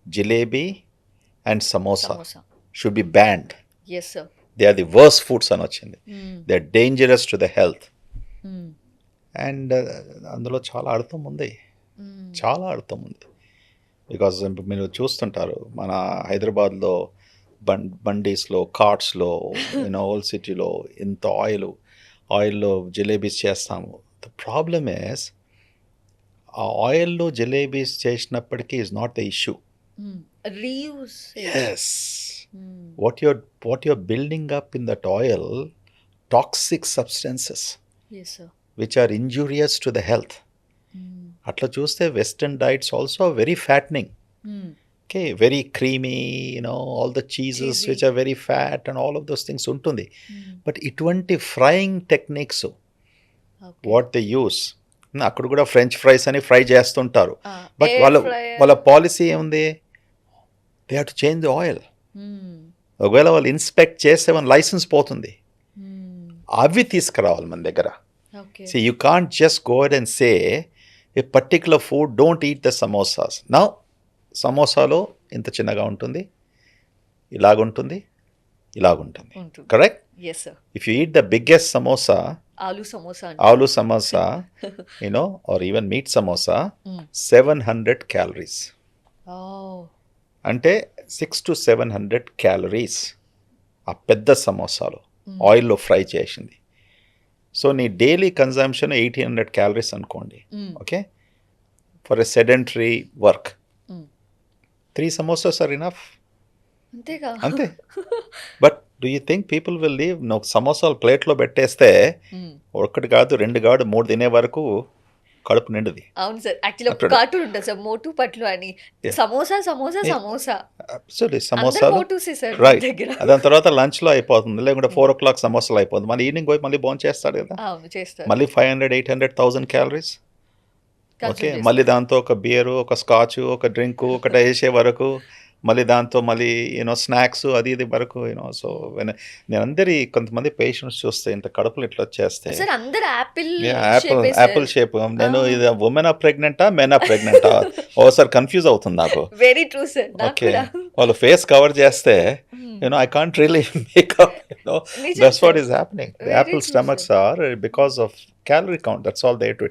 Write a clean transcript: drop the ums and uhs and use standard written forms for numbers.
Jalebi and samosa Samosa. Should be banned. Yes, sir. They are the worst foods అని వచ్చింది. Mm. They are dangerous to the health. Mm. And అందులో చాలా అర్థం ఉంది, Mm. చాలా అర్థం ఉంది. బికాజ్ మీరు చూస్తుంటారు మన హైదరాబాద్లో బండీస్లో, కార్ట్స్లో, ఓల్డ్ సిటీలో ఇంత ఆయిల్లో జిలేబీస్ చేస్తాము. ద ప్రాబ్లమ్ ఇస్ ఆ ఆయిల్లో జిలేబీస్ చేసినప్పటికీ is not the issue. Mm. Reuse it. Yes, Mm. what you're building up in that oil, toxic substances Yes, sir. which are injurious to the health. Mm. అట్లా చూస్తే western diets also very fattening. Mm. Okay, very creamy, all the cheeses Cheesy. which are very fat and all of those things ఉంటుంది. Mm. But ఇటువంటి frying techniques Okay. What they use, అక్కడ కూడా French fries అని fry చేస్తుంటారు. But Air వాళ్ళ fryer. వాళ్ళ policy ఏముంది, they have to change the oil. Mm. ఒకవేళ వాళ్ళు ఇన్స్పెక్ట్ చేస్తే మన లైసెన్స్ పోతుంది. Mm. అవి తీసుకురావాలి మన దగ్గర. Okay. See, you can't just go ahead and say a particular food, don't eat the samosas. Now, సమోసాలో ఇంత చిన్నగా ఉంటుంది, ఇలాగుంటుంది, ఇలాగుంటుంది. ఉంటుంది. Correct? Yes, sir. If you eat the biggest samosa, Aloo samosa. ఆలు samosa, or even meat samosa, Mm. 700 calories. Oh. అంటే 6 to 700 calories ఆ పెద్ద సమోసాలో Mm. ఆయిల్లో fry చేసింది. సో నీ డైలీ కన్జంప్షన్ 1800 క్యాలరీస్ అనుకోండి. Mm. Okay, for a sedentary work Mm. 3 samosas are enough. అంతేగా. అంతే. But do you think people will leave? నువ్వు సమోసాలు ప్లేట్లో పెట్టేస్తే Mm. ఒకటి కాదు, 2 కాదు, 3 తినే వరకు కడుపు నిండుది. అవును సార్, యాక్చువల్లీ ఒక అక్కడ- కార్టూన్ ఉంటుంది సార్, మోటు పట్లు అని. Yeah. Samosa samosa Yeah. Samosa. Absolutely అందరు సమోసాలు మోటూసే సార్ రైట్. దగ్గర. దాని తర్వాత లంచ్లో అయిపోతుంది, లేకుంటే 4 o'clock సమోసాలు అయిపోతుంది. మళ్ళీ ఈవినింగ్ పోయి మళ్ళీ భోజనం చేస్తాడు కదా, అవును చేస్తారు. మళ్ళీ 500, 800, 1000 క్యాలరీస్. Consume ఓకే, చేస్తారు. మళ్ళీ దాంతో ఒక బియరు, ఒక స్కాచ్, ఒక డ్రింకు, ఒకటి వేసే వరకు, మళ్ళీ దాంతో మళ్ళీ స్నాక్స్ అది ఇది వరకు. సో నేను అందరి కొంతమంది పేషెంట్స్ చూస్తే ఇంత కడుపులు ఇట్లా వచ్చేస్తే, సార్ అందరు యాపిల్ యాపిల్ షేప్. నేను ఇది ఉమెన్ ప్రెగ్నెంటా, మెన్ ప్రెగ్నెంటా ఓసారి కన్ఫ్యూజ్ అవుతుంది నాకు. వెరీ ట్రూ సార్, నాకు ఓకే, కూడా. వాళ్ళు ఫేస్ కవర్ చేస్తే I can't really make up, నిజం that's what sir. is happening. The Very apple true, stomachs sir. are because of calorie count, that's all they do.